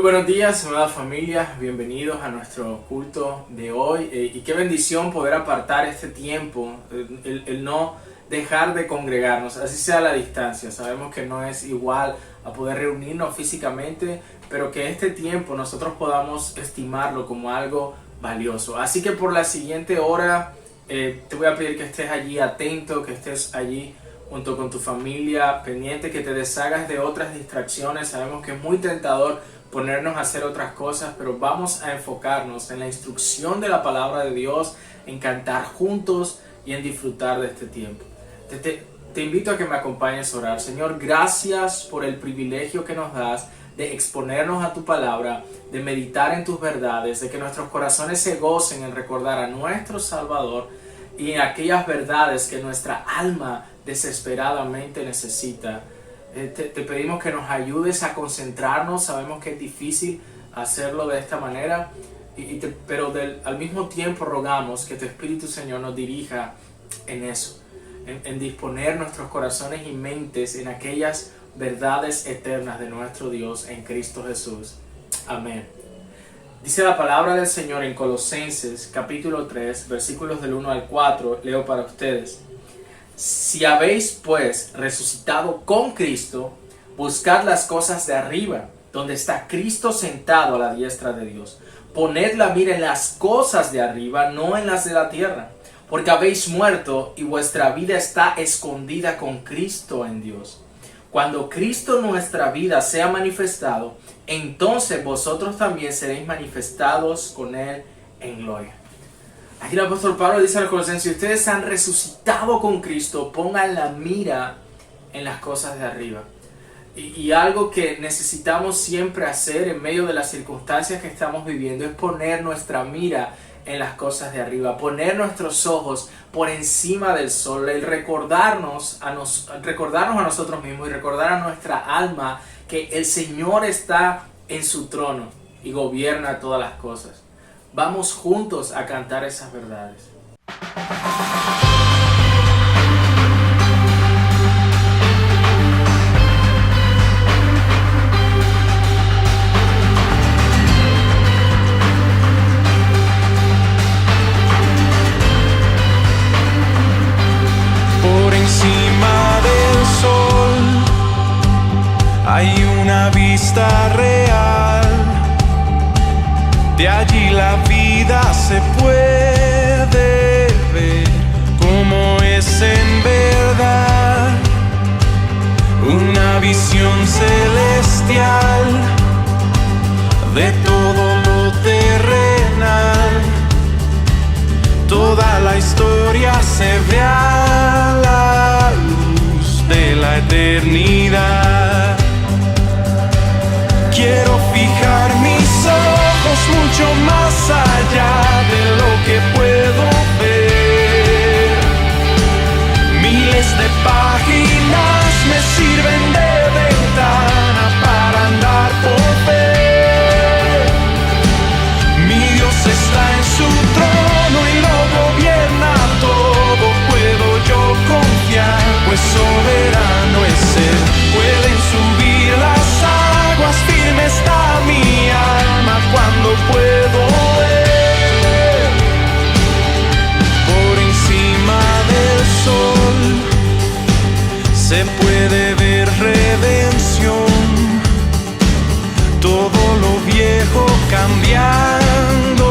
buenos días, amada familia, bienvenidos a nuestro culto de hoy y qué bendición poder apartar este tiempo, el no dejar de congregarnos, así sea a la distancia. Sabemos que no es igual a poder reunirnos físicamente, pero que este tiempo nosotros podamos estimarlo como algo valioso. Así que por la siguiente hora te voy a pedir que estés allí atento, que estés allí junto con tu familia, pendiente, que te deshagas de otras distracciones. Sabemos que es muy tentador ponernos a hacer otras cosas, pero vamos a enfocarnos en la instrucción de la palabra de Dios, en cantar juntos y en disfrutar de este tiempo. Te invito a que me acompañes a orar. Señor, gracias por el privilegio que nos das de exponernos a tu palabra, de meditar en tus verdades, de que nuestros corazones se gocen en recordar a nuestro Salvador y en aquellas verdades que nuestra alma desesperadamente necesita. Te pedimos que nos ayudes a concentrarnos. Sabemos que es difícil hacerlo de esta manera, pero al mismo tiempo rogamos que tu Espíritu, Señor, nos dirija en eso, en disponer nuestros corazones y mentes en aquellas verdades eternas de nuestro Dios en Cristo Jesús. Amén. Dice la palabra del Señor en Colosenses capítulo 3, versículos del 1 al 4, leo para ustedes. Si habéis pues resucitado con Cristo, buscad las cosas de arriba, donde está Cristo sentado a la diestra de Dios. Poned la mira en las cosas de arriba, no en las de la tierra, porque habéis muerto y vuestra vida está escondida con Cristo en Dios. Cuando Cristo nuestra vida sea manifestado, entonces vosotros también seréis manifestados con Él en gloria. Aquí el apóstol Pablo dice al Colosenses: si ustedes han resucitado con Cristo, pongan la mira en las cosas de arriba. Y algo que necesitamos siempre hacer en medio de las circunstancias que estamos viviendo es poner nuestra mira en las cosas de arriba, poner nuestros ojos por encima del sol, el recordarnos a nosotros mismos y recordar a nuestra alma que el Señor está en su trono y gobierna todas las cosas. Vamos juntos a cantar esas verdades. Por encima del sol hay una vista real. De allí la vida se puede ver como es en verdad. Una visión celestial de todo lo terrenal. Toda la historia se ve a la luz de la eternidad. Quiero fijar mis ojos mucho más allá de lo que puedo ver. Miles de páginas me sirven de ventana para andar por fe. Mi Dios está en su trono y lo gobierna todo. Puedo yo confiar, pues soberano es Él. Pueden subir las aguas, firme está mi alma cuando puedo ver. Por encima del sol se puede ver redención. Todo lo viejo cambiando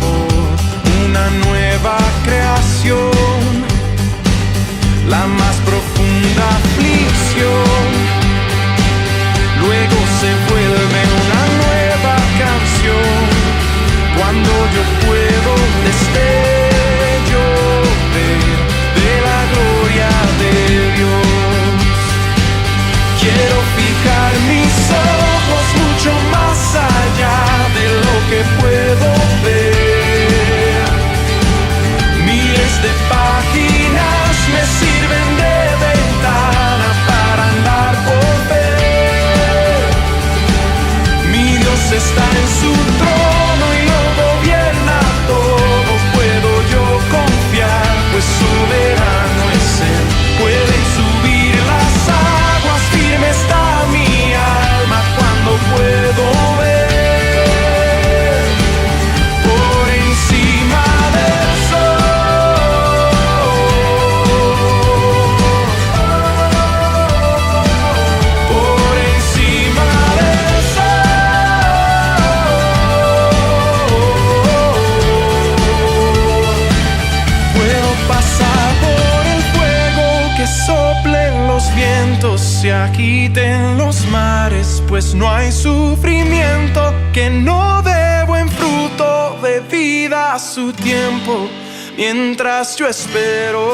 por una nueva creación. La más profunda aflicción luego se vuelve una nueva canción. Cuando yo puedo destello ver de la gloria de Dios. Quiero fijar mis ojos mucho más allá de lo que puedo ver. Miles de páginas me sirven de ventana para andar por ver. Mi Dios está en su trono y lo gobierna se agiten los mares, pues no hay sufrimiento que no dé buen fruto de vida a su tiempo. Mientras yo espero,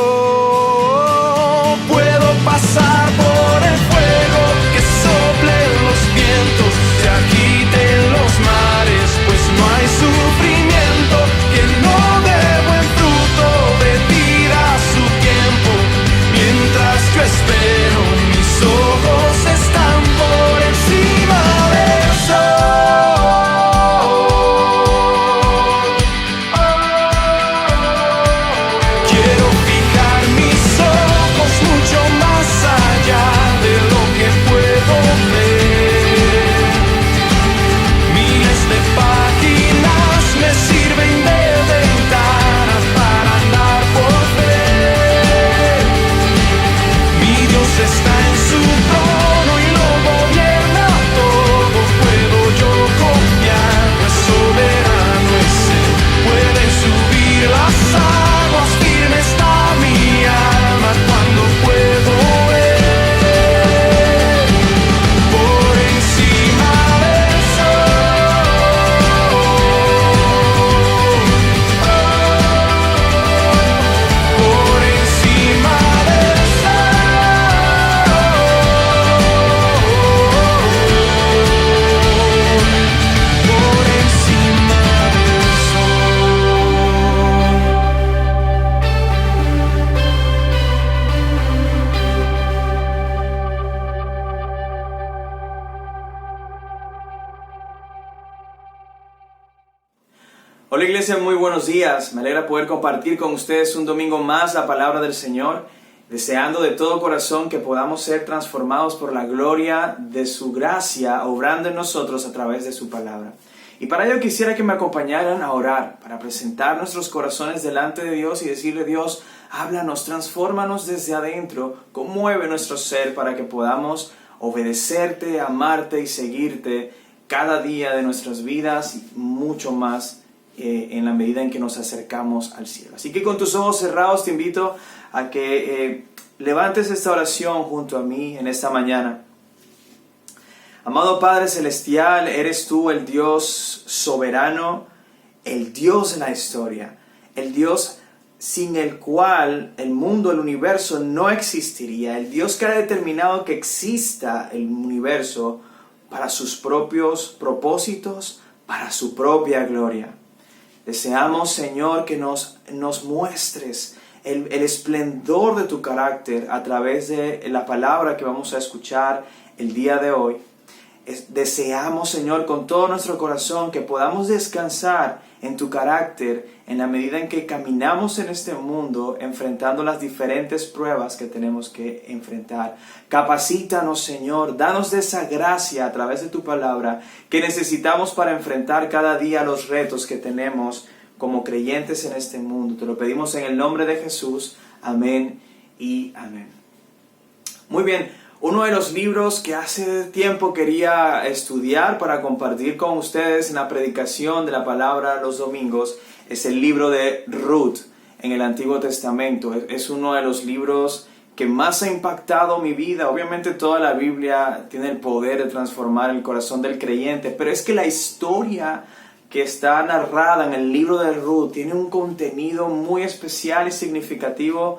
puedo pasar por el fuego, que soplen los vientos, se agiten los mares, pues no hay sufrimiento que no dé buen fruto de vida a su tiempo. Mientras yo espero, mis ojos están por encima del sol. Quiero fijar mis ojos mucho más allá de lo que puedo ver. Miles de páginas me sirven de ventanas para andar por fe. Mi Dios está en su trono y lo gobierna todo. Puedo yo confiar, no es soberano, es Él. Puede subir las aguas, firme está mi alma cuando puedo ver por encima del sol. Por encima del sol. Por encima del sol. Hola iglesia, muy buenos días. Me alegra poder compartir con ustedes un domingo más la palabra del Señor, deseando de todo corazón que podamos ser transformados por la gloria de su gracia, obrando en nosotros a través de su palabra. Y para ello quisiera que me acompañaran a orar, para presentar nuestros corazones delante de Dios y decirle: Dios, háblanos, transfórmanos desde adentro, conmueve nuestro ser para que podamos obedecerte, amarte y seguirte cada día de nuestras vidas y mucho más en la medida en que nos acercamos al cielo. Así que con tus ojos cerrados te invito a que levantes esta oración junto a mí en esta mañana. Amado Padre Celestial, eres tú el Dios soberano, el Dios de la historia, el Dios sin el cual el mundo, el universo no existiría, el Dios que ha determinado que exista el universo para sus propios propósitos, para su propia gloria. Deseamos, Señor, que nos muestres el esplendor de tu carácter a través de la palabra que vamos a escuchar el día de hoy. Deseamos, Señor, con todo nuestro corazón que podamos descansar en tu carácter en la medida en que caminamos en este mundo enfrentando las diferentes pruebas que tenemos que enfrentar. Capacítanos, Señor, danos de esa gracia a través de tu palabra que necesitamos para enfrentar cada día los retos que tenemos como creyentes en este mundo. Te lo pedimos en el nombre de Jesús. Amén y amén. Muy bien. Uno de los libros que hace tiempo quería estudiar para compartir con ustedes en la predicación de la palabra los domingos es el libro de Ruth en el Antiguo Testamento. Es uno de los libros que más ha impactado mi vida. Obviamente toda la Biblia tiene el poder de transformar el corazón del creyente, pero es que la historia que está narrada en el libro de Ruth tiene un contenido muy especial y significativo.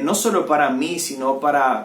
No solo para mí, sino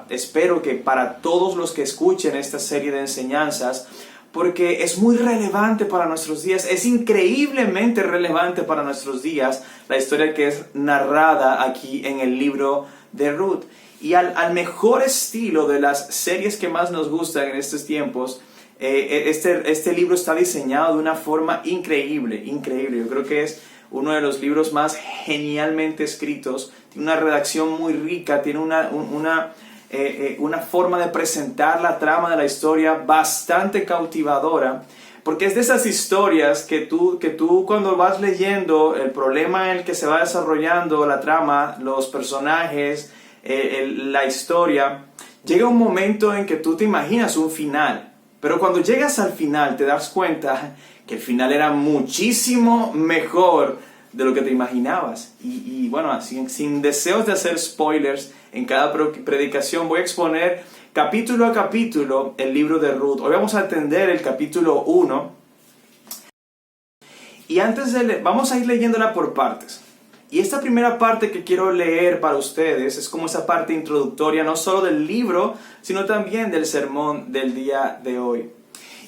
espero que para todos los que escuchen esta serie de enseñanzas, porque es muy relevante para nuestros días, es increíblemente relevante para nuestros días la historia que es narrada aquí en el libro de Ruth. Y al mejor estilo de las series que más nos gustan en estos tiempos, este libro está diseñado de una forma increíble. Yo creo que es uno de los libros más genialmente escritos. Tiene una redacción muy rica, tiene una forma de presentar la trama de la historia bastante cautivadora, porque es de esas historias que tú cuando vas leyendo el problema en el que se va desarrollando la trama, los personajes, la historia, llega un momento en que tú te imaginas un final, pero cuando llegas al final te das cuenta que el final era muchísimo mejor de lo que te imaginabas. Y bueno, sin deseos de hacer spoilers, en cada predicación voy a exponer capítulo a capítulo el libro de Ruth. Hoy vamos a atender el capítulo 1. Y antes vamos a ir leyéndola por partes. Y esta primera parte que quiero leer para ustedes es como esa parte introductoria, no solo del libro, sino también del sermón del día de hoy.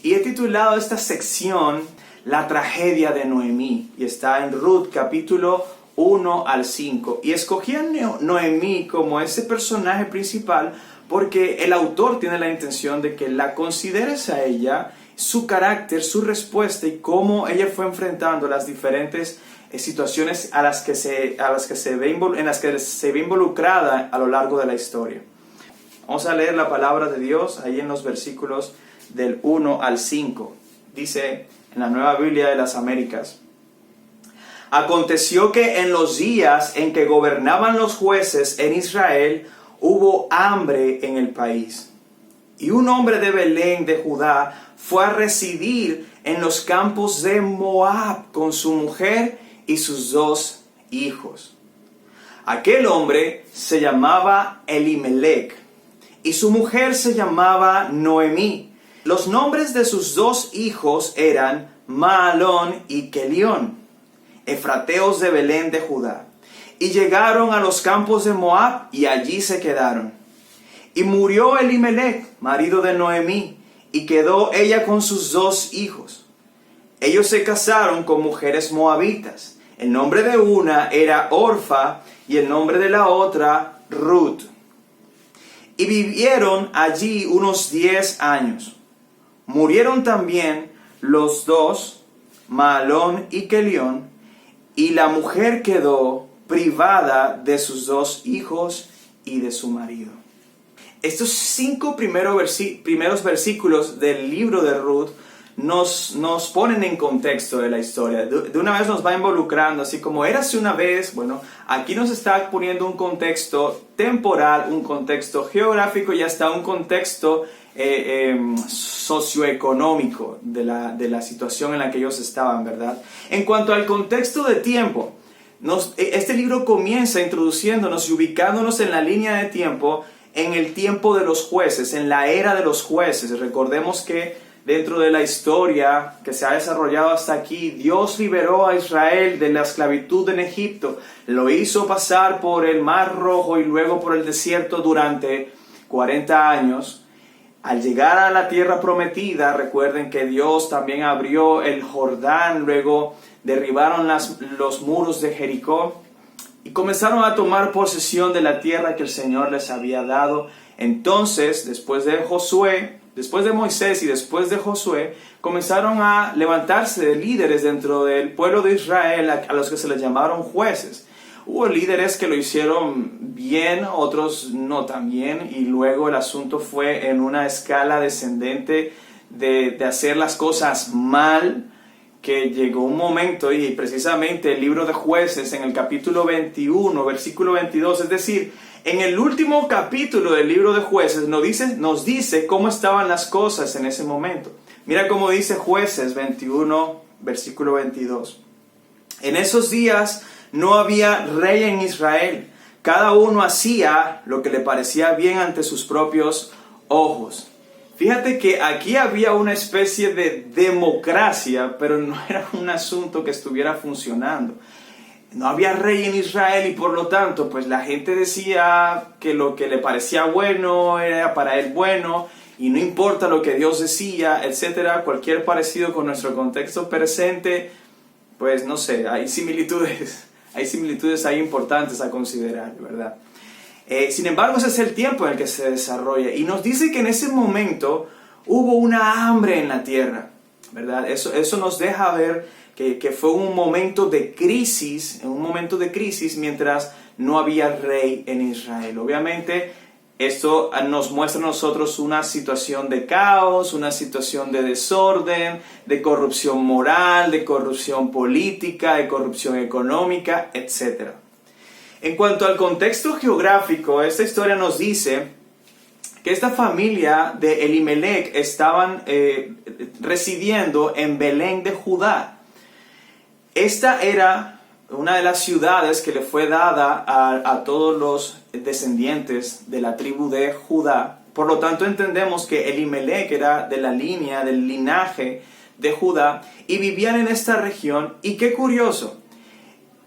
Y he titulado esta sección La tragedia de Noemí. Y está en Ruth capítulo 1 al 5. Y escogí a Noemí como ese personaje principal porque el autor tiene la intención de que la consideres a ella, su carácter, su respuesta y cómo ella fue enfrentando las diferentes situaciones en las que se ve involucrada a lo largo de la historia. Vamos a leer la palabra de Dios ahí en los versículos del 1 al 5. Dice en la Nueva Biblia de las Américas: Aconteció que en los días en que gobernaban los jueces en Israel, hubo hambre en el país. Y un hombre de Belén de Judá fue a residir en los campos de Moab con su mujer y sus 2 hijos. Aquel hombre se llamaba Elimelec y su mujer se llamaba Noemí. Los nombres de sus 2 hijos eran Maalón y Kelión, efrateos de Belén de Judá. Y llegaron a los campos de Moab y allí se quedaron. Y murió Elimelec, marido de Noemí, y quedó ella con sus 2 hijos. Ellos se casaron con mujeres moabitas. El nombre de una era Orfa y el nombre de la otra Ruth. Y vivieron allí unos 10 años. Murieron también los 2, Maalón y Kelión, y la mujer quedó privada de sus 2 hijos y de su marido. Estos 5 primeros versículos del libro de Ruth nos ponen en contexto de la historia. De una vez nos va involucrando, así como érase una vez. Bueno, aquí nos está poniendo un contexto temporal, un contexto geográfico y hasta un contexto socioeconómico de la situación en la que ellos estaban, ¿verdad? En cuanto al contexto de tiempo, este libro comienza introduciéndonos y ubicándonos en la línea de tiempo, en el tiempo de los jueces, en la era de los jueces. Recordemos que dentro de la historia que se ha desarrollado hasta aquí, Dios liberó a Israel de la esclavitud en Egipto, lo hizo pasar por el Mar Rojo y luego por el desierto durante 40 años. Al llegar a la tierra prometida, recuerden que Dios también abrió el Jordán, luego derribaron los muros de Jericó y comenzaron a tomar posesión de la tierra que el Señor les había dado. Entonces, después de Moisés y después de Josué, comenzaron a levantarse de líderes dentro del pueblo de Israel a los que se les llamaron jueces. Hubo líderes que lo hicieron bien, otros no tan bien, y luego el asunto fue en una escala descendente de hacer las cosas mal, que llegó un momento, y precisamente el libro de Jueces en el capítulo 21, versículo 22, es decir, en el último capítulo del libro de Jueces nos dice cómo estaban las cosas en ese momento. Mira cómo dice Jueces 21, versículo 22. En esos días no había rey en Israel. Cada uno hacía lo que le parecía bien ante sus propios ojos. Fíjate que aquí había una especie de democracia, pero no era un asunto que estuviera funcionando. No había rey en Israel y por lo tanto, pues la gente decía que lo que le parecía bueno era para él bueno y no importa lo que Dios decía, etcétera. Cualquier parecido con nuestro contexto presente, pues no sé, hay similitudes ahí importantes a considerar, ¿verdad? Sin embargo, ese es el tiempo en el que se desarrolla y nos dice que en ese momento hubo una hambre en la tierra, ¿verdad? Eso nos deja ver que fue un momento de crisis, mientras no había rey en Israel. Obviamente, esto nos muestra a nosotros una situación de caos, una situación de desorden, de corrupción moral, de corrupción política, de corrupción económica, etc. En cuanto al contexto geográfico, esta historia nos dice que esta familia de Elimelec estaban residiendo en Belén de Judá. Esta era una de las ciudades que le fue dada a todos los descendientes de la tribu de Judá Por lo tanto entendemos que Elimelec era de la línea, del linaje de Judá, y vivían en esta región. Y qué curioso,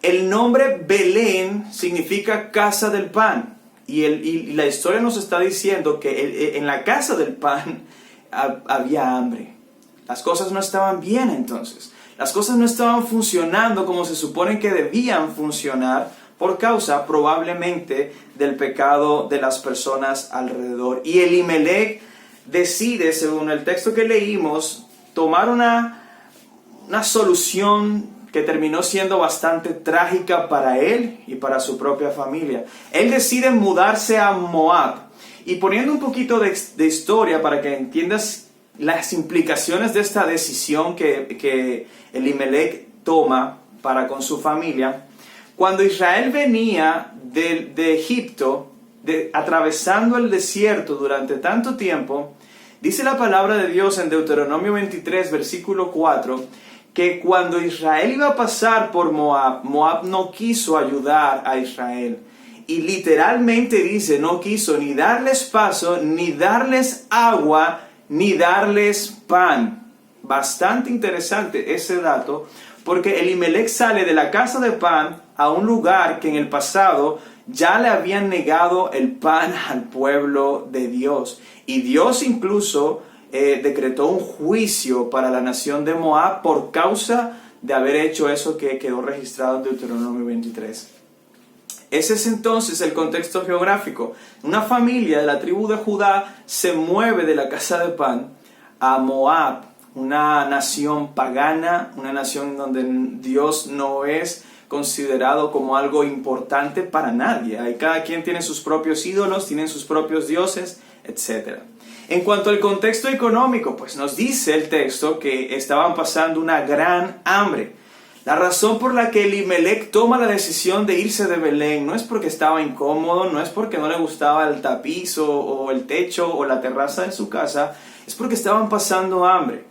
el nombre Belén significa casa del pan. Y la historia nos está diciendo que en la casa del pan había hambre. Las cosas no estaban bien entonces. Las cosas no estaban funcionando como se supone que debían funcionar por causa probablemente del pecado de las personas alrededor. Y Elimelec decide, según el texto que leímos, tomar una solución que terminó siendo bastante trágica para él y para su propia familia. Él decide mudarse a Moab. Y poniendo un poquito de historia para que entiendas las implicaciones de esta decisión que Elimelec toma para con su familia. Cuando Israel venía de Egipto, atravesando el desierto durante tanto tiempo, dice la palabra de Dios en Deuteronomio 23, versículo 4, que cuando Israel iba a pasar por Moab, Moab no quiso ayudar a Israel. Y literalmente dice, no quiso ni darles paso, ni darles agua, ni darles pan. Bastante interesante ese dato, porque Elimelec sale de la casa de pan a un lugar que en el pasado ya le habían negado el pan al pueblo de Dios. Y Dios incluso decretó un juicio para la nación de Moab por causa de haber hecho eso que quedó registrado en Deuteronomio 23. Ese es entonces el contexto geográfico. Una familia de la tribu de Judá se mueve de la casa de pan a Moab, una nación pagana, una nación donde Dios no es considerado como algo importante para nadie. Ahí cada quien tiene sus propios ídolos, tienen sus propios dioses, etc. En cuanto al contexto económico, pues nos dice el texto que estaban pasando una gran hambre. La razón por la que Elimelec toma la decisión de irse de Belén no es porque estaba incómodo, no es porque no le gustaba el tapiz o el techo o la terraza de su casa, es porque estaban pasando hambre.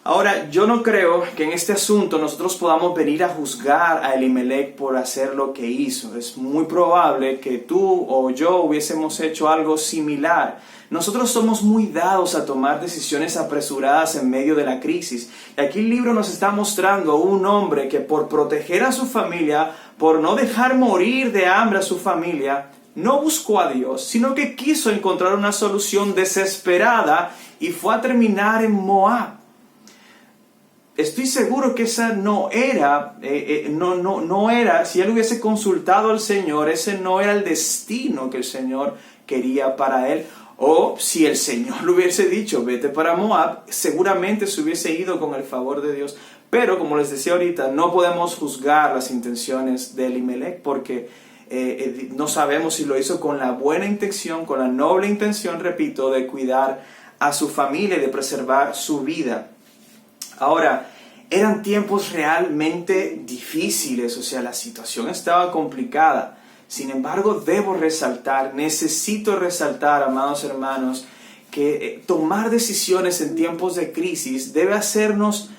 Ahora, yo no creo que en este asunto nosotros podamos venir a juzgar a Elimelec por hacer lo que hizo. Es muy probable que tú o yo hubiésemos hecho algo similar. Nosotros somos muy dados a tomar decisiones apresuradas en medio de la crisis. Y aquí el libro nos está mostrando a un hombre que por proteger a su familia, por no dejar morir de hambre a su familia, no buscó a Dios, sino que quiso encontrar una solución desesperada y fue a terminar en Moab. Estoy seguro que esa no era, si él hubiese consultado al Señor, ese no era el destino que el Señor quería para él. O si el Señor le hubiese dicho, vete para Moab, seguramente se hubiese ido con el favor de Dios. Pero como les decía ahorita, no podemos juzgar las intenciones de Elimelec porque no sabemos si lo hizo con la buena intención, con la noble intención, repito, de cuidar a su familia y de preservar su vida. Ahora, eran tiempos realmente difíciles, o sea, la situación estaba complicada. Sin embargo, necesito resaltar, amados hermanos, que tomar decisiones en tiempos de crisis debe hacernos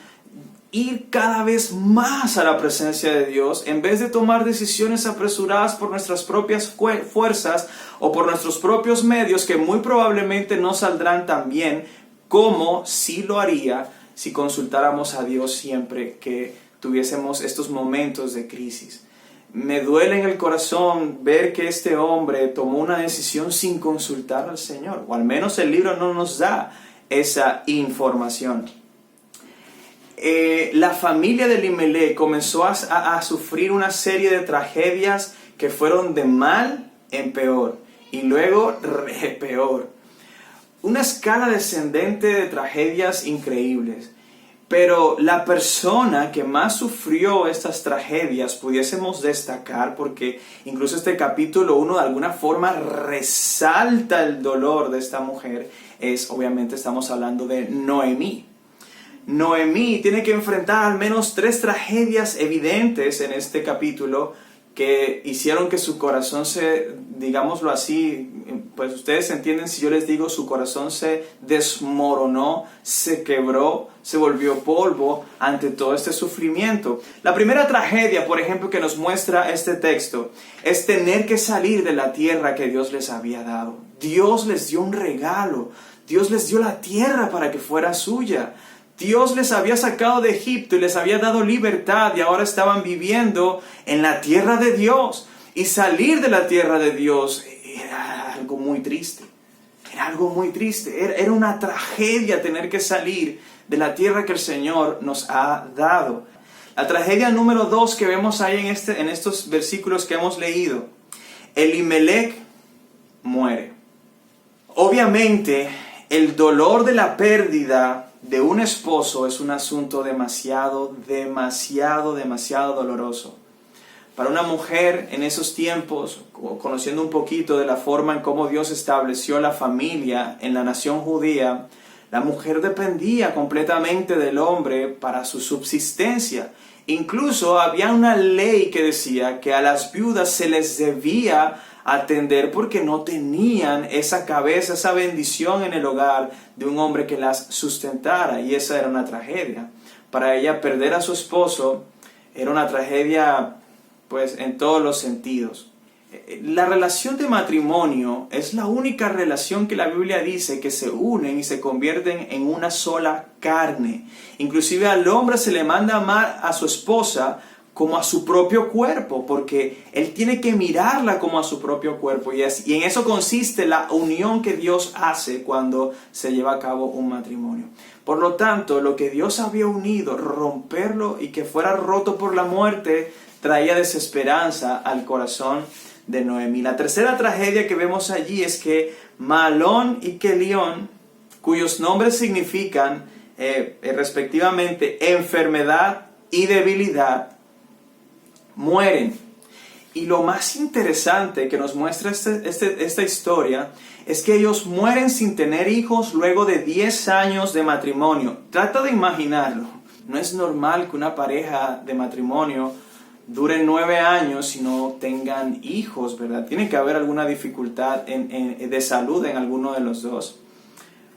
ir cada vez más a la presencia de Dios, en vez de tomar decisiones apresuradas por nuestras propias fuerzas o por nuestros propios medios, que muy probablemente no saldrán tan bien como si lo haría si consultáramos a Dios siempre que tuviésemos estos momentos de crisis. Me duele en el corazón ver que este hombre tomó una decisión sin consultar al Señor, o al menos el libro no nos da esa información. La familia de Elimelec comenzó a sufrir una serie de tragedias que fueron de mal en peor, y luego peor. Una escala descendente de tragedias increíbles. Pero la persona que más sufrió estas tragedias pudiésemos destacar, porque incluso este capítulo 1 de alguna forma resalta el dolor de esta mujer, obviamente estamos hablando de Noemí. Noemí tiene que enfrentar al menos 3 tragedias evidentes en este capítulo que hicieron que su corazón se, digámoslo así, pues ustedes entienden si yo les digo, su corazón se desmoronó, se quebró, se volvió polvo ante todo este sufrimiento. La primera tragedia, por ejemplo, que nos muestra este texto, es tener que salir de la tierra que Dios les había dado. Dios les dio un regalo, Dios les dio la tierra para que fuera suya. Dios les había sacado de Egipto y les había dado libertad y ahora estaban viviendo en la tierra de Dios. Y salir de la tierra de Dios era algo muy triste. Era algo muy triste. Era una tragedia tener que salir de la tierra que el Señor nos ha dado. La tragedia número 2 que vemos ahí en estos versículos que hemos leído. Elimelech muere. Obviamente, el dolor de la pérdida de un esposo es un asunto demasiado doloroso. Para una mujer en esos tiempos, conociendo un poquito de la forma en cómo Dios estableció la familia en la nación judía, la mujer dependía completamente del hombre para su subsistencia. Incluso había una ley que decía que a las viudas se les debía atender porque no tenían esa cabeza, esa bendición en el hogar de un hombre que las sustentara, y esa era una tragedia. Para ella perder a su esposo era una tragedia pues en todos los sentidos. La relación de matrimonio es la única relación que la Biblia dice que se unen y se convierten en una sola carne. Inclusive al hombre se le manda amar a su esposa como a su propio cuerpo, porque él tiene que mirarla como a su propio cuerpo, y en eso consiste la unión que Dios hace cuando se lleva a cabo un matrimonio. Por lo tanto, lo que Dios había unido, romperlo y que fuera roto por la muerte, traía desesperanza al corazón de Noemí. La tercera tragedia que vemos allí es que Mahlón y Kelión, cuyos nombres significan respectivamente enfermedad y debilidad, mueren. Y lo más interesante que nos muestra esta historia es que ellos mueren sin tener hijos luego de 10 años de matrimonio. Trata de imaginarlo. No es normal que una pareja de matrimonio dure 9 años y no tengan hijos, ¿verdad? Tiene que haber alguna dificultad de salud en alguno de los dos,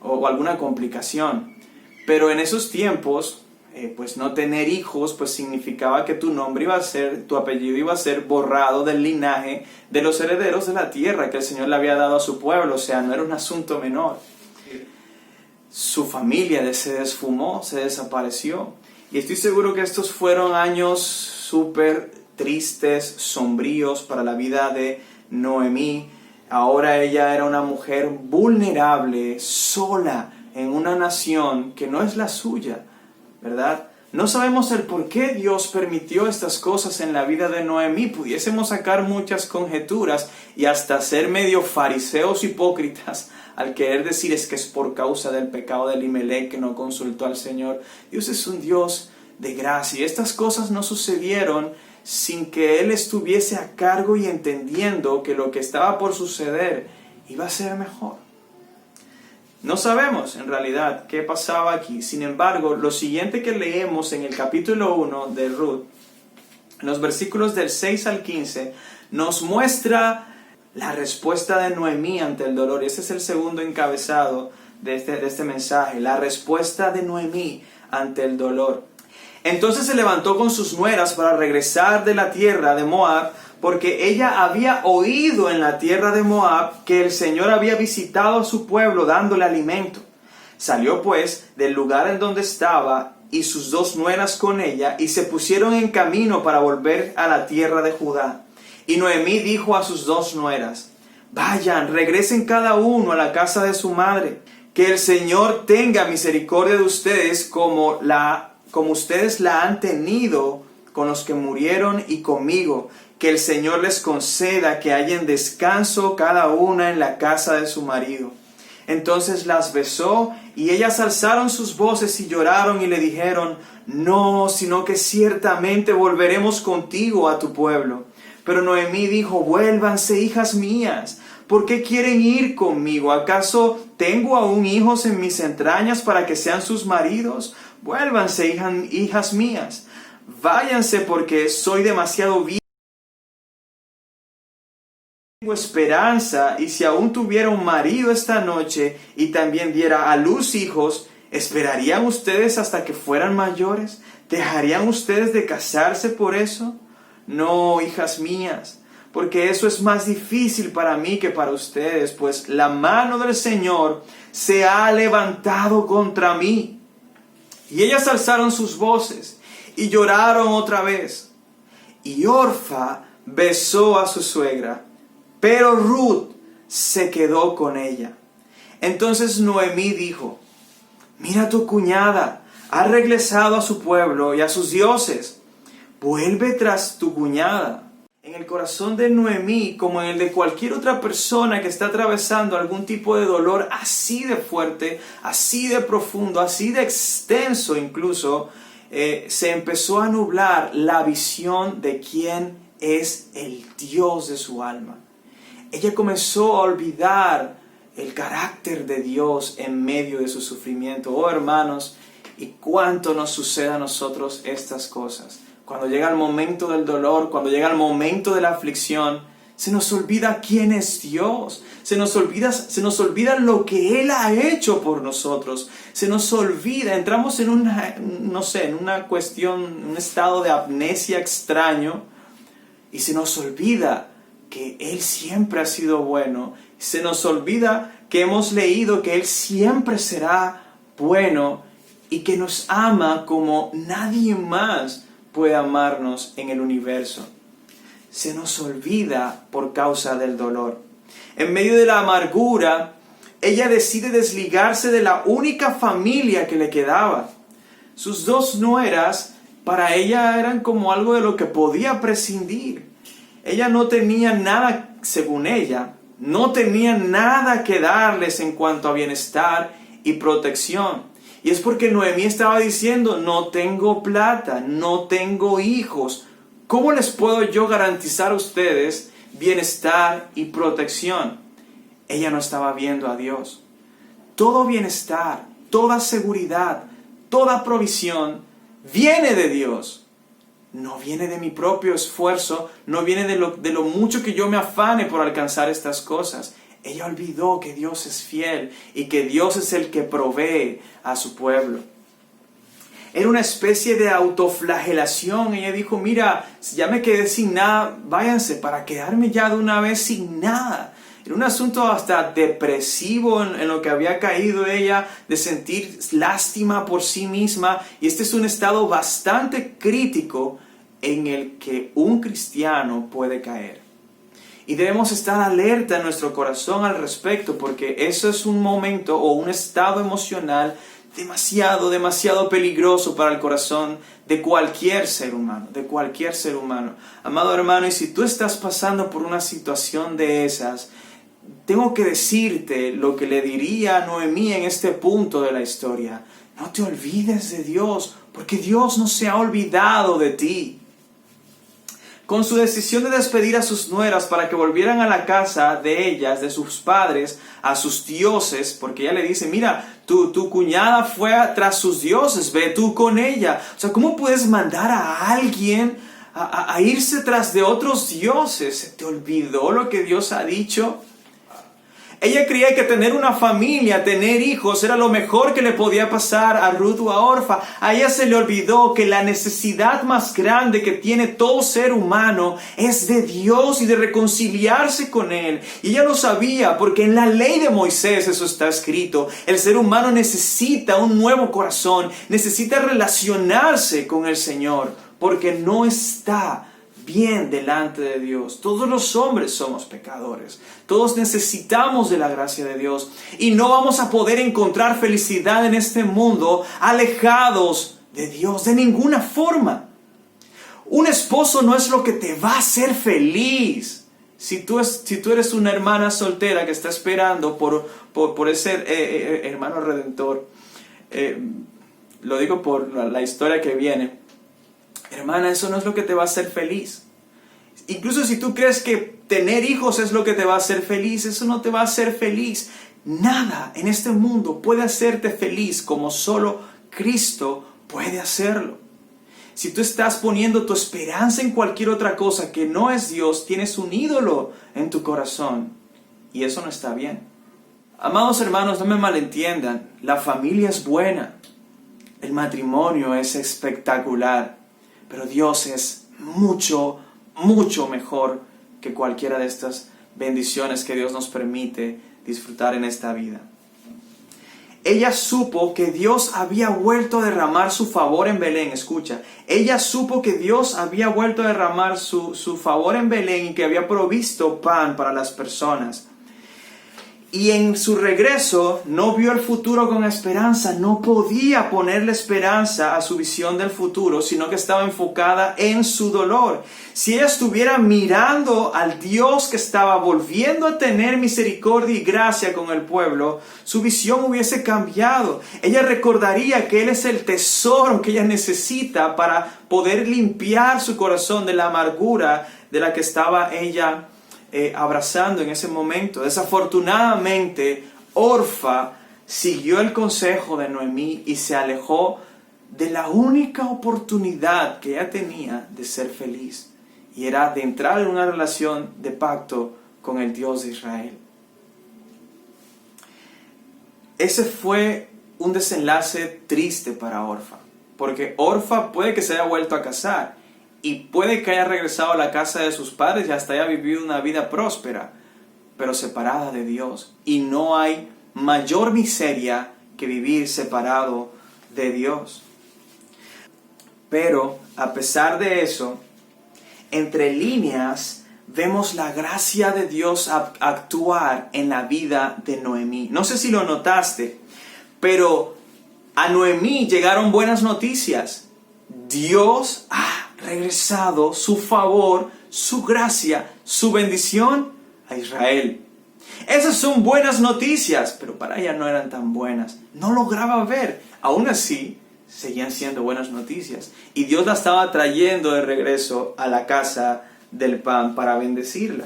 o alguna complicación. Pero en esos tiempos, pues no tener hijos pues significaba que tu apellido iba a ser borrado del linaje de los herederos de la tierra que el Señor le había dado a su pueblo. O sea, no era un asunto menor. Su familia se desfumó, se desapareció. Y estoy seguro que estos fueron años súper tristes, sombríos para la vida de Noemí. Ahora ella era una mujer vulnerable, sola, en una nación que no es la suya, ¿verdad? No sabemos el por qué Dios permitió estas cosas en la vida de Noemí. Pudiésemos sacar muchas conjeturas y hasta ser medio fariseos hipócritas al querer decir es que es por causa del pecado de Elimelech que no consultó al Señor. Dios es un Dios de gracia. Estas cosas no sucedieron sin que Él estuviese a cargo y entendiendo que lo que estaba por suceder iba a ser mejor. No sabemos en realidad qué pasaba aquí. Sin embargo, lo siguiente que leemos en el capítulo 1 de Ruth, en los versículos del 6 al 15, nos muestra la respuesta de Noemí ante el dolor. Y ese es el segundo encabezado de este mensaje, la respuesta de Noemí ante el dolor. Entonces se levantó con sus nueras para regresar de la tierra de Moab, porque ella había oído en la tierra de Moab que el Señor había visitado a su pueblo dándole alimento. Salió pues del lugar en donde estaba y sus 2 nueras con ella, y se pusieron en camino para volver a la tierra de Judá. Y Noemí dijo a sus 2 nueras: vayan, regresen cada uno a la casa de su madre, que el Señor tenga misericordia de ustedes como ustedes la han tenido con los que murieron y conmigo, que el Señor les conceda que hallen descanso cada una en la casa de su marido. Entonces las besó, y ellas alzaron sus voces y lloraron y le dijeron: no, sino que ciertamente volveremos contigo a tu pueblo. Pero Noemí dijo: vuélvanse, hijas mías, ¿por qué quieren ir conmigo? ¿Acaso tengo aún hijos en mis entrañas para que sean sus maridos? Vuélvanse, hijas mías, váyanse, porque soy demasiado vieja tengo esperanza, y si aún tuviera un marido esta noche y también diera a luz hijos, ¿esperarían ustedes hasta que fueran mayores? ¿Dejarían ustedes de casarse por eso? No, hijas mías, porque eso es más difícil para mí que para ustedes, pues la mano del Señor se ha levantado contra mí. Y ellas alzaron sus voces y lloraron otra vez. Y Orfa besó a su suegra, pero Ruth se quedó con ella. Entonces Noemí dijo: mira, tu cuñada ha regresado a su pueblo y a sus dioses. Vuelve tras tu cuñada. En el corazón de Noemí, como en el de cualquier otra persona que está atravesando algún tipo de dolor así de fuerte, así de profundo, así de extenso incluso, se empezó a nublar la visión de quién es el Dios de su alma. Ella comenzó a olvidar el carácter de Dios en medio de su sufrimiento. Oh, hermanos, y cuánto nos sucede a nosotros estas cosas. Cuando llega el momento del dolor, cuando llega el momento de la aflicción, se nos olvida quién es Dios. Se nos olvida lo que Él ha hecho por nosotros. Se nos olvida, entramos en una cuestión, un estado de amnesia extraño, y se nos olvida que Él siempre ha sido bueno. Se nos olvida que hemos leído que Él siempre será bueno y que nos ama como nadie más puede amarnos en el universo. Se nos olvida por causa del dolor. En medio de la amargura, ella decide desligarse de la única familia que le quedaba. Sus dos nueras para ella eran como algo de lo que podía prescindir. Ella no tenía nada, según ella, no tenía nada que darles en cuanto a bienestar y protección. Y es porque Noemí estaba diciendo: no tengo plata, no tengo hijos. ¿Cómo les puedo yo garantizar a ustedes bienestar y protección? Ella no estaba viendo a Dios. Todo bienestar, toda seguridad, toda provisión viene de Dios. No viene de mi propio esfuerzo, no viene de lo mucho que yo me afane por alcanzar estas cosas. Ella olvidó que Dios es fiel y que Dios es el que provee a su pueblo. Era una especie de autoflagelación. Ella dijo: mira, ya me quedé sin nada, váyanse, para quedarme ya de una vez sin nada. Era un asunto hasta depresivo en lo que había caído ella, de sentir lástima por sí misma. Y este es un estado bastante crítico en el que un cristiano puede caer. Y debemos estar alerta en nuestro corazón al respecto, porque eso es un momento o un estado emocional demasiado peligroso para el corazón de cualquier ser humano, Amado hermano, y si tú estás pasando por una situación de esas, tengo que decirte lo que le diría a Noemí en este punto de la historia: no te olvides de Dios, porque Dios no se ha olvidado de ti. Con su decisión de despedir a sus nueras para que volvieran a la casa de ellas, de sus padres, a sus dioses, porque ella le dice: mira, tu cuñada fue tras sus dioses, ve tú con ella. O sea, ¿cómo puedes mandar a alguien a irse tras de otros dioses? ¿Se te olvidó lo que Dios ha dicho? Ella creía que tener una familia, tener hijos, era lo mejor que le podía pasar a Ruth o a Orfa. A ella se le olvidó que la necesidad más grande que tiene todo ser humano es de Dios y de reconciliarse con Él. Y ella lo sabía, porque en la ley de Moisés eso está escrito. El ser humano necesita un nuevo corazón, necesita relacionarse con el Señor, porque no está bien delante de Dios. Todos los hombres somos pecadores. Todos necesitamos de la gracia de Dios. Y no vamos a poder encontrar felicidad en este mundo alejados de Dios de ninguna forma. Un esposo no es lo que te va a hacer feliz. Si tú eres una hermana soltera que está esperando por ese hermano redentor, lo digo por la historia que viene. Hermana, eso no es lo que te va a hacer feliz. Incluso si tú crees que tener hijos es lo que te va a hacer feliz, eso no te va a hacer feliz. Nada en este mundo puede hacerte feliz como solo Cristo puede hacerlo. Si tú estás poniendo tu esperanza en cualquier otra cosa que no es Dios, tienes un ídolo en tu corazón. Y eso no está bien. Amados hermanos, no me malentiendan. La familia es buena. El matrimonio es espectacular. Pero Dios es mucho, mucho mejor que cualquiera de estas bendiciones que Dios nos permite disfrutar en esta vida. Ella supo que Dios había vuelto a derramar su favor en Belén. Escucha, ella supo que Dios había vuelto a derramar su favor en Belén y que había provisto pan para las personas. Y en su regreso no vio el futuro con esperanza, no podía ponerle esperanza a su visión del futuro, sino que estaba enfocada en su dolor. Si ella estuviera mirando al Dios que estaba volviendo a tener misericordia y gracia con el pueblo, su visión hubiese cambiado. Ella recordaría que Él es el tesoro que ella necesita para poder limpiar su corazón de la amargura de la que estaba ella abrazando en ese momento. Desafortunadamente, Orfa siguió el consejo de Noemí y se alejó de la única oportunidad que ella tenía de ser feliz, y era de entrar en una relación de pacto con el Dios de Israel. Ese fue un desenlace triste para Orfa, porque Orfa puede que se haya vuelto a casar y puede que haya regresado a la casa de sus padres y hasta haya vivido una vida próspera, pero separada de Dios. Y no hay mayor miseria que vivir separado de Dios. Pero a pesar de eso, entre líneas vemos la gracia de Dios actuar en la vida de Noemí. No sé si lo notaste, pero a Noemí llegaron buenas noticias. Dios ha regresado su favor, su gracia, su bendición a Israel. Esas son buenas noticias, pero para ella no eran tan buenas. No lograba ver. Aún así, seguían siendo buenas noticias. Y Dios la estaba trayendo de regreso a la casa del pan para bendecirla.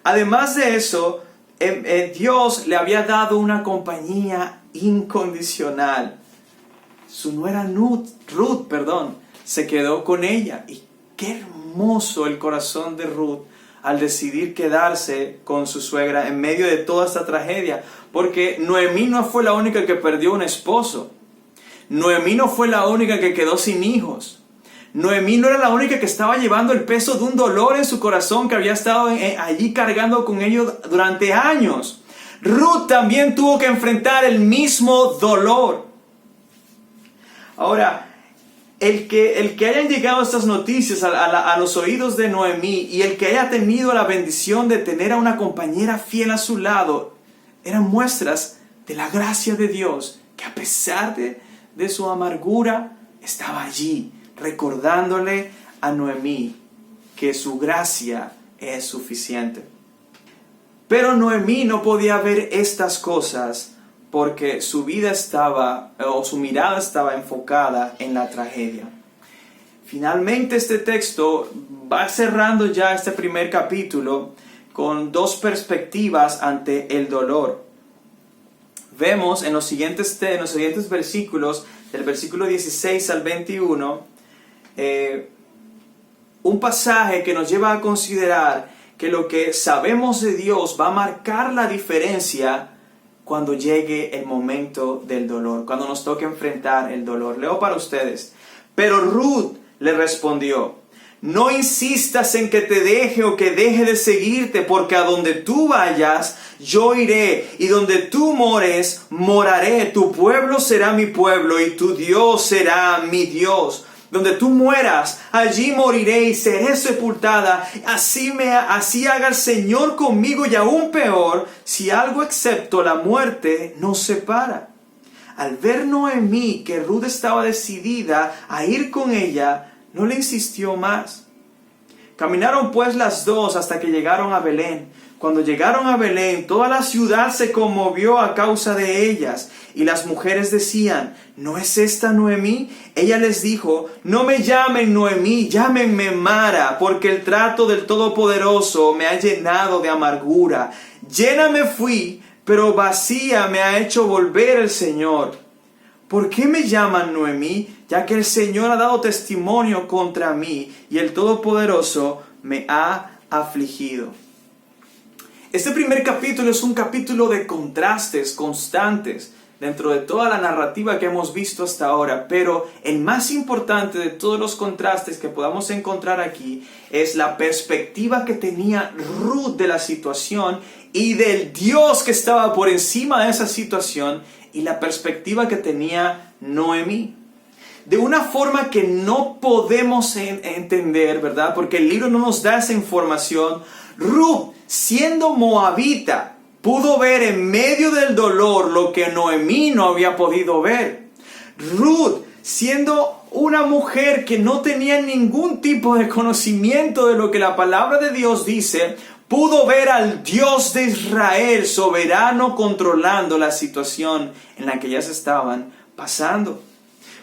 Además de eso, Dios le había dado una compañía incondicional. Su nuera Ruth, se quedó con ella. Y qué hermoso el corazón de Ruth al decidir quedarse con su suegra en medio de toda esta tragedia. Porque Noemí no fue la única que perdió un esposo. Noemí no fue la única que quedó sin hijos. Noemí no era la única que estaba llevando el peso de un dolor en su corazón que había estado allí cargando con ellos durante años. Ruth también tuvo que enfrentar el mismo dolor. Ahora, el que hayan llegado estas noticias a los oídos de Noemí y el que haya tenido la bendición de tener a una compañera fiel a su lado, eran muestras de la gracia de Dios, que a pesar de su amargura, estaba allí, recordándole a Noemí que su gracia es suficiente. Pero Noemí no podía ver estas cosas porque su mirada estaba enfocada en la tragedia. Finalmente este texto va cerrando ya este primer capítulo con dos perspectivas ante el dolor. Vemos en los siguientes versículos, del versículo 16 al 21, un pasaje que nos lleva a considerar que lo que sabemos de Dios va a marcar la diferencia cuando llegue el momento del dolor, cuando nos toque enfrentar el dolor. Leo para ustedes. Pero Ruth le respondió: no insistas en que te deje o que deje de seguirte, porque a donde tú vayas, yo iré, y donde tú mores, moraré. Tu pueblo será mi pueblo, y tu Dios será mi Dios. Donde tú mueras, allí moriré y seré sepultada. Así haga el Señor conmigo, y aún peor, si algo excepto la muerte nos separa. Al ver Noemí que Ruth estaba decidida a ir con ella, no le insistió más. Caminaron pues las dos hasta que llegaron a Belén. Cuando llegaron a Belén, toda la ciudad se conmovió a causa de ellas. Y las mujeres decían: ¿no es esta Noemí? Ella les dijo: no me llamen Noemí, llámenme Mara, porque el trato del Todopoderoso me ha llenado de amargura. Llena me fui, pero vacía me ha hecho volver el Señor. ¿Por qué me llaman Noemí? ya que el Señor ha dado testimonio contra mí y el Todopoderoso me ha afligido. Este primer capítulo es un capítulo de contrastes constantes dentro de toda la narrativa que hemos visto hasta ahora, pero el más importante de todos los contrastes que podamos encontrar aquí es la perspectiva que tenía Ruth de la situación y del Dios que estaba por encima de esa situación, y la perspectiva que tenía Noemí. De una forma que no podemos entender, ¿verdad? Porque el libro no nos da esa información. Ruth, siendo moabita, pudo ver en medio del dolor lo que Noemí no había podido ver. Ruth, siendo una mujer que no tenía ningún tipo de conocimiento de lo que la palabra de Dios dice, pudo ver al Dios de Israel soberano controlando la situación en la que ellas estaban pasando.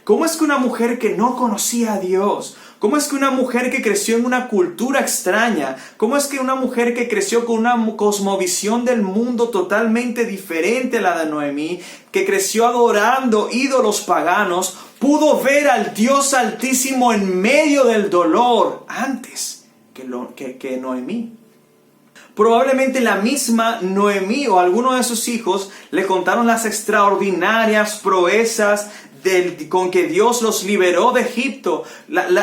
¿Cómo es que una mujer que no conocía a Dios, cómo es que una mujer que creció en una cultura extraña, cómo es que una mujer que creció con una cosmovisión del mundo totalmente diferente a la de Noemí, que creció adorando ídolos paganos, pudo ver al Dios Altísimo en medio del dolor antes que Noemí? Probablemente la misma Noemí o alguno de sus hijos le contaron las extraordinarias proezas con que Dios los liberó de Egipto,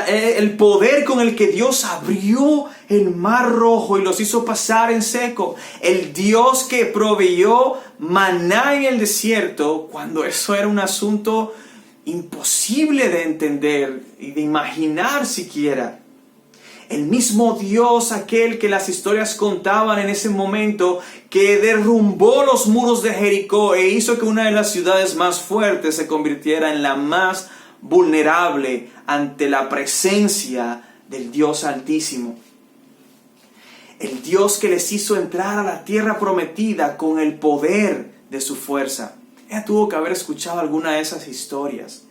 el poder con el que Dios abrió el mar rojo y los hizo pasar en seco, el Dios que proveyó maná en el desierto, cuando eso era un asunto imposible de entender y de imaginar siquiera. El mismo Dios, aquel que las historias contaban en ese momento, que derrumbó los muros de Jericó e hizo que una de las ciudades más fuertes se convirtiera en la más vulnerable ante la presencia del Dios Altísimo. El Dios que les hizo entrar a la tierra prometida con el poder de su fuerza. Ella tuvo que haber escuchado alguna de esas historias.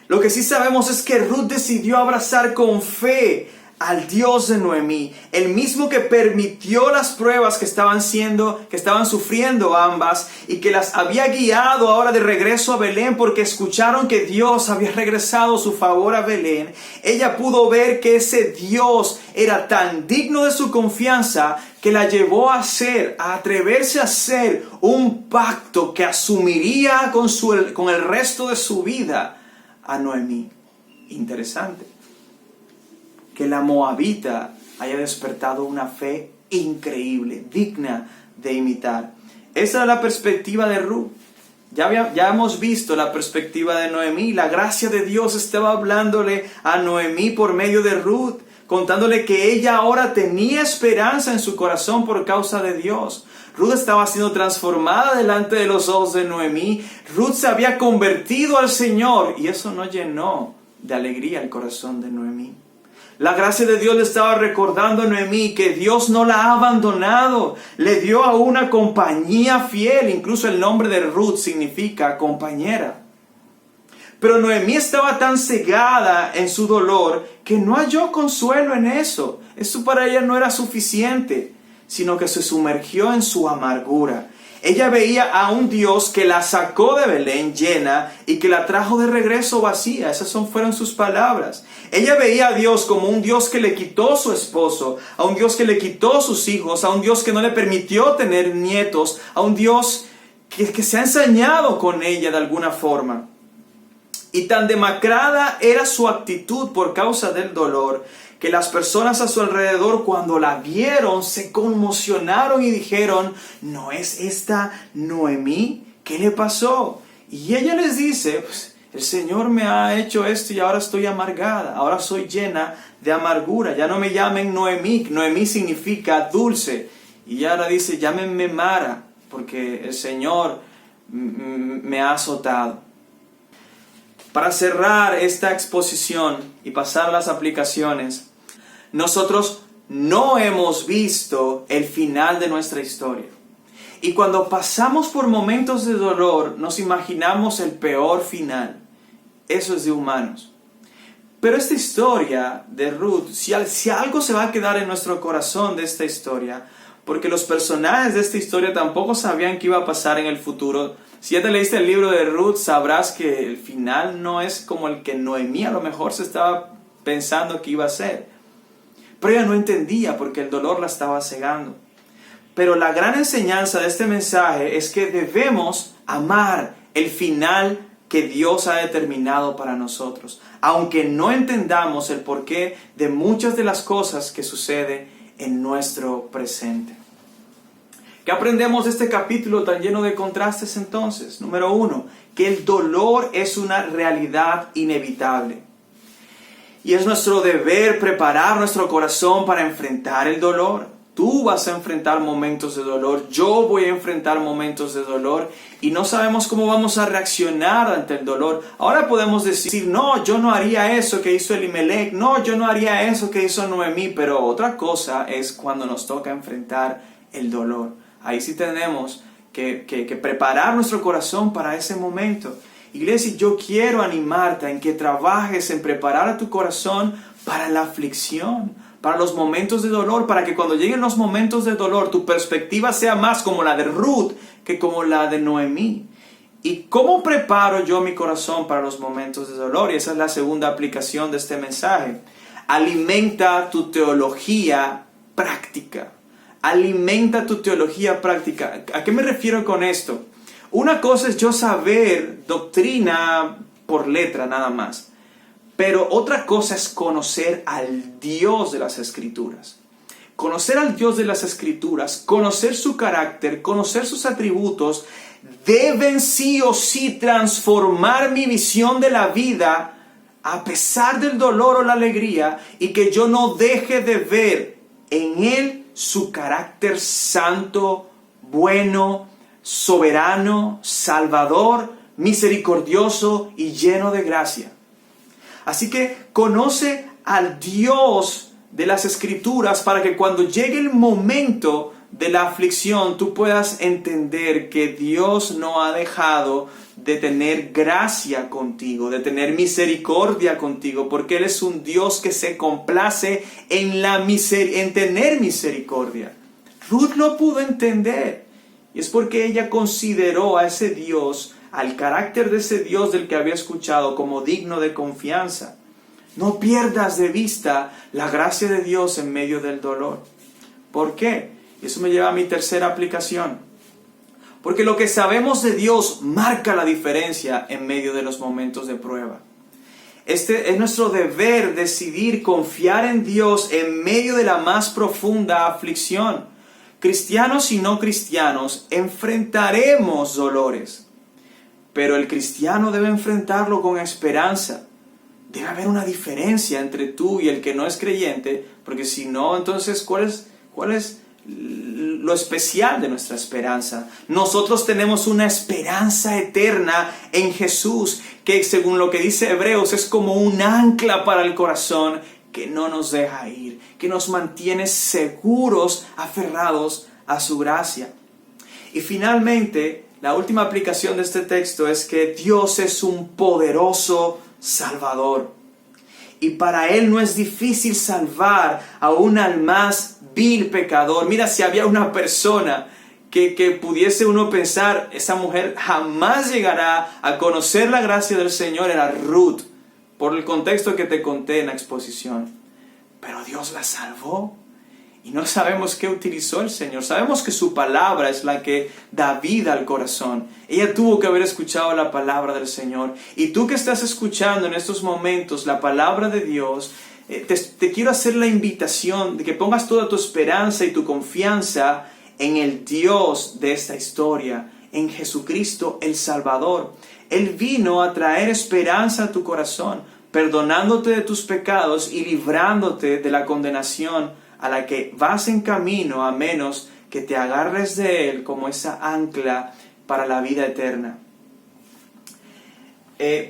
Lo que sí sabemos es que Ruth decidió abrazar con fe al Dios de Noemí, el mismo que permitió las pruebas que estaban sufriendo ambas y que las había guiado ahora de regreso a Belén porque escucharon que Dios había regresado su favor a Belén. Ella pudo ver que ese Dios era tan digno de su confianza que la llevó a atreverse a hacer un pacto que asumiría con el resto de su vida a Noemí. Interesante que la moabita haya despertado una fe increíble, digna de imitar. Esa es la perspectiva de Ruth. Ya hemos visto la perspectiva de Noemí. La gracia de Dios estaba hablándole a Noemí por medio de Ruth, contándole que ella ahora tenía esperanza en su corazón por causa de Dios. Ruth estaba siendo transformada delante de los ojos de Noemí. Ruth se había convertido al Señor y eso no llenó de alegría el corazón de Noemí. La gracia de Dios le estaba recordando a Noemí que Dios no la ha abandonado. Le dio a una compañía fiel. Incluso el nombre de Ruth significa compañera. Pero Noemí estaba tan cegada en su dolor que no halló consuelo en eso. Eso para ella no era suficiente, sino que se sumergió en su amargura. Ella veía a un Dios que la sacó de Belén llena y que la trajo de regreso vacía. Esas fueron sus palabras. Ella veía a Dios como un Dios que le quitó su esposo, a un Dios que le quitó sus hijos, a un Dios que no le permitió tener nietos, a un Dios que se ha ensañado con ella de alguna forma. Y tan demacrada era su actitud por causa del dolor, que las personas a su alrededor cuando la vieron se conmocionaron y dijeron: ¿no es esta Noemí? ¿Qué le pasó? Y ella les dice: pues, el Señor me ha hecho esto y ahora estoy amargada, ahora soy llena de amargura. Ya no me llamen Noemí. Noemí significa dulce. Y ahora dice: llámenme Mara, porque el Señor me ha azotado. Para cerrar esta exposición y pasar a las aplicaciones, nosotros no hemos visto el final de nuestra historia. Y cuando pasamos por momentos de dolor, nos imaginamos el peor final. Eso es de humanos. Pero esta historia de Ruth, si algo se va a quedar en nuestro corazón de esta historia, porque los personajes de esta historia tampoco sabían qué iba a pasar en el futuro, Si ya te leíste el libro de Ruth, sabrás que el final no es como el que Noemí a lo mejor se estaba pensando que iba a ser. Pero ella no entendía porque el dolor la estaba cegando. Pero la gran enseñanza de este mensaje es que debemos amar el final que Dios ha determinado para nosotros, aunque no entendamos el porqué de muchas de las cosas que suceden en nuestro presente. ¿Qué aprendemos de este capítulo tan lleno de contrastes entonces? Número 1, que el dolor es una realidad inevitable. Y es nuestro deber preparar nuestro corazón para enfrentar el dolor. Tú vas a enfrentar momentos de dolor, yo voy a enfrentar momentos de dolor y no sabemos cómo vamos a reaccionar ante el dolor. Ahora podemos decir, no, yo no haría eso que hizo Elimelech, no, yo no haría eso que hizo Noemí, pero otra cosa es cuando nos toca enfrentar el dolor. Ahí sí tenemos que preparar nuestro corazón para ese momento. Iglesia, yo quiero animarte en que trabajes en preparar a tu corazón para la aflicción, para los momentos de dolor, para que cuando lleguen los momentos de dolor, tu perspectiva sea más como la de Ruth que como la de Noemí. ¿Y cómo preparo yo mi corazón para los momentos de dolor? Y esa es la segunda aplicación de este mensaje. Alimenta tu teología práctica. Alimenta tu teología práctica. ¿A qué me refiero con esto? Una cosa es yo saber doctrina por letra nada más. Pero otra cosa es conocer al Dios de las Escrituras. Conocer al Dios de las Escrituras, conocer su carácter, conocer sus atributos, deben sí o sí transformar mi visión de la vida a pesar del dolor o la alegría, y que yo no deje de ver en Él su carácter santo, bueno, soberano, salvador, misericordioso y lleno de gracia. Así que conoce al Dios de las Escrituras para que cuando llegue el momento de la aflicción tú puedas entender que Dios no ha dejado de tener gracia contigo, de tener misericordia contigo, porque Él es un Dios que se complace en tener misericordia. Ruth lo pudo entender, y es porque ella consideró a ese Dios, al carácter de ese Dios del que había escuchado, como digno de confianza. No pierdas de vista la gracia de Dios en medio del dolor. ¿Por qué? Eso me lleva a mi tercera aplicación. Porque lo que sabemos de Dios marca la diferencia en medio de los momentos de prueba. Este es nuestro deber, decidir confiar en Dios en medio de la más profunda aflicción. Cristianos y no cristianos enfrentaremos dolores. Pero el cristiano debe enfrentarlo con esperanza. Debe haber una diferencia entre tú y el que no es creyente, porque si no, entonces, ¿cuál es lo especial de nuestra esperanza? Nosotros tenemos una esperanza eterna en Jesús, que según lo que dice Hebreos, es como un ancla para el corazón que no nos deja ir, que nos mantiene seguros, aferrados a su gracia. Y finalmente, la última aplicación de este texto es que Dios es un poderoso Salvador. Y para Él no es difícil salvar aún al más vil pecador. Mira, si había una persona que pudiese uno pensar, esa mujer jamás llegará a conocer la gracia del Señor, era Ruth, por el contexto que te conté en la exposición. Pero Dios la salvó. Y no sabemos qué utilizó el Señor. Sabemos que su palabra es la que da vida al corazón. Ella tuvo que haber escuchado la palabra del Señor. Y tú que estás escuchando en estos momentos la palabra de Dios, te quiero hacer la invitación de que pongas toda tu esperanza y tu confianza en el Dios de esta historia, en Jesucristo el Salvador. Él vino a traer esperanza a tu corazón, perdonándote de tus pecados y librándote de la condenación a la que vas en camino, a menos que te agarres de Él como esa ancla para la vida eterna.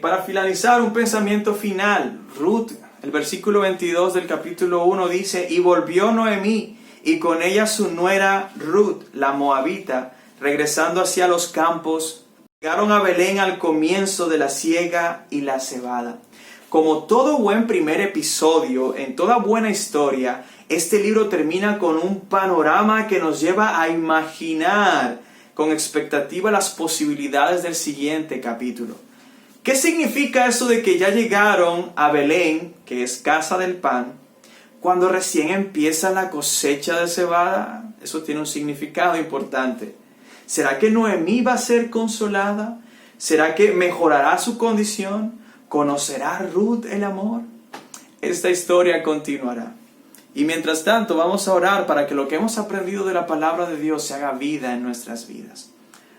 Para finalizar, un pensamiento final. Ruth, el versículo 22 del capítulo 1 dice: y volvió Noemí, y con ella su nuera Ruth, la moabita, regresando hacia los campos. Llegaron a Belén al comienzo de la siega y la cebada. Como todo buen primer episodio en toda buena historia, este libro termina con un panorama que nos lleva a imaginar con expectativa las posibilidades del siguiente capítulo. ¿Qué significa eso de que ya llegaron a Belén, que es casa del pan, cuando recién empieza la cosecha de cebada? Eso tiene un significado importante. ¿Será que Noemí va a ser consolada? ¿Será que mejorará su condición? ¿Conocerá Ruth el amor? Esta historia continuará. Y mientras tanto vamos a orar para que lo que hemos aprendido de la palabra de Dios se haga vida en nuestras vidas.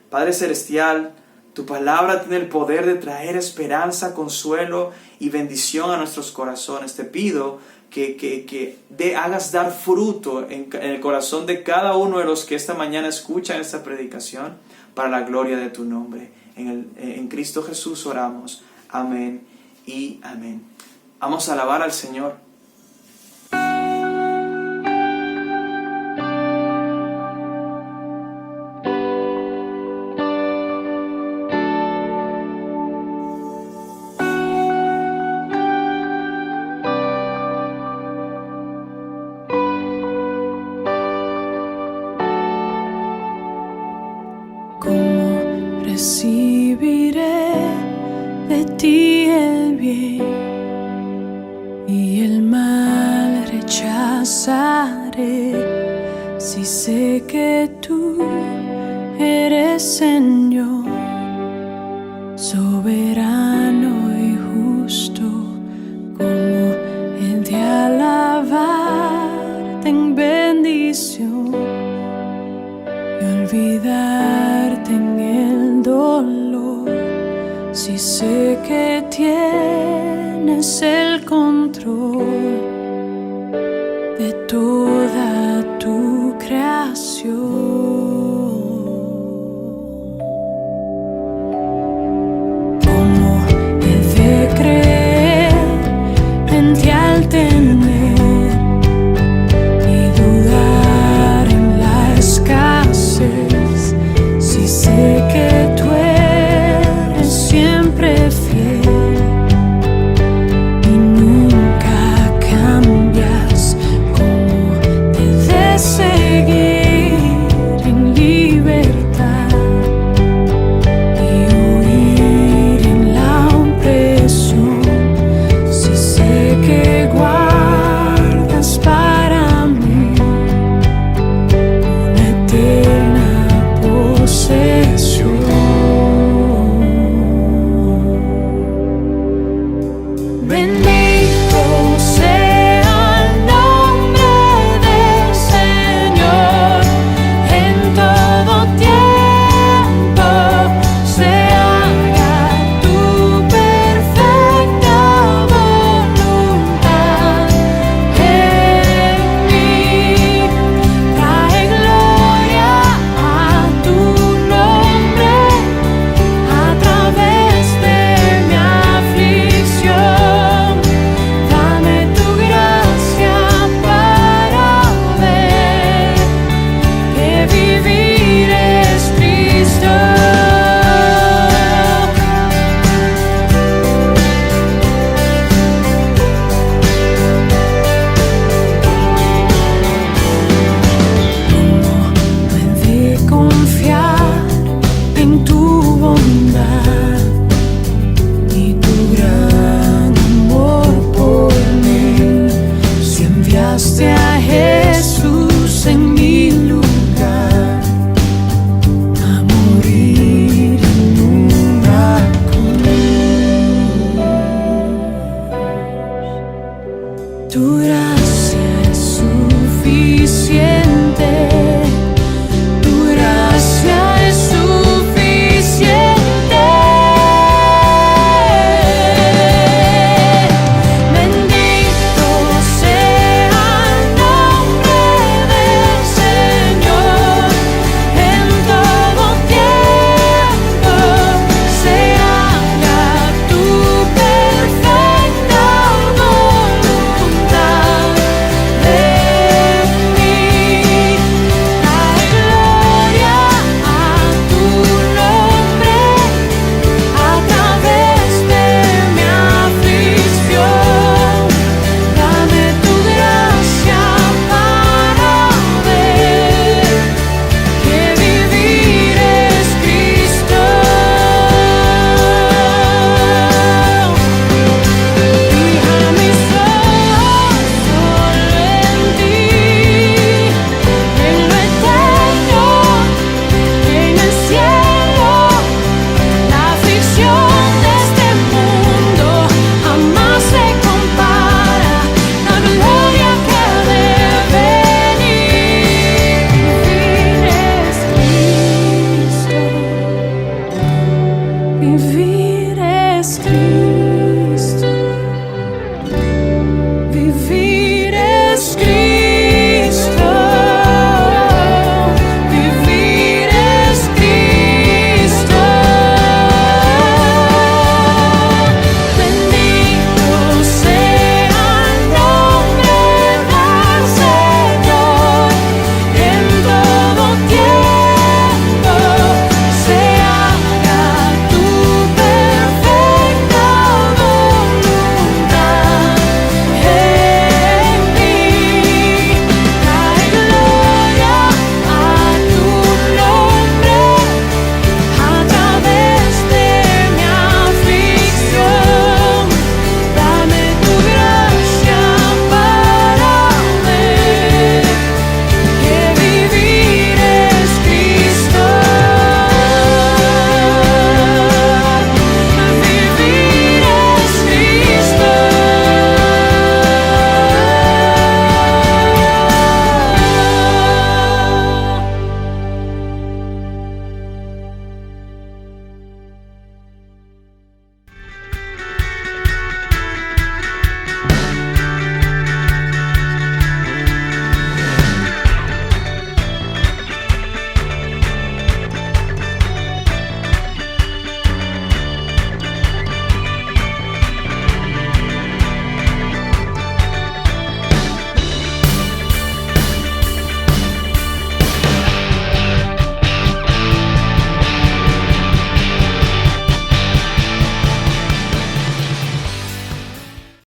Padre Celestial, tu palabra tiene el poder de traer esperanza, consuelo y bendición a nuestros corazones. Te pido que hagas dar fruto en el corazón de cada uno de los que esta mañana escuchan esta predicación para la gloria de tu nombre. En Cristo Jesús oramos. Amén y amén. Vamos a alabar al Señor. Recibiré de ti el bien y el mal rechazaré, si sé que tú eres Señor, soberano y justo, como el de alabarte en bendición y olvidarte en el dolor, si sé que tienes el control de toda tu creación. Como he de creer en ti al tener y dudar en la escasez, si sé que tú eres siempre fiel y nunca cambias, como te de seguir en libertad y huir en la opresión, si sé que guardas para mí una eterna posesión. Bendito sea el nombre del Señor en todo tiempo, se haga tu perfecta voluntad en mí. Trae gloria a tu nombre a través de mi aflicción. Dame tu gracia para ver que vivir es Cristo. ¿Cómo puede confiar en tu bondad y tu gran amor por mí? Si enviaste a Jesús en mi lugar a morir en una cruz, tu gracia es suficiente.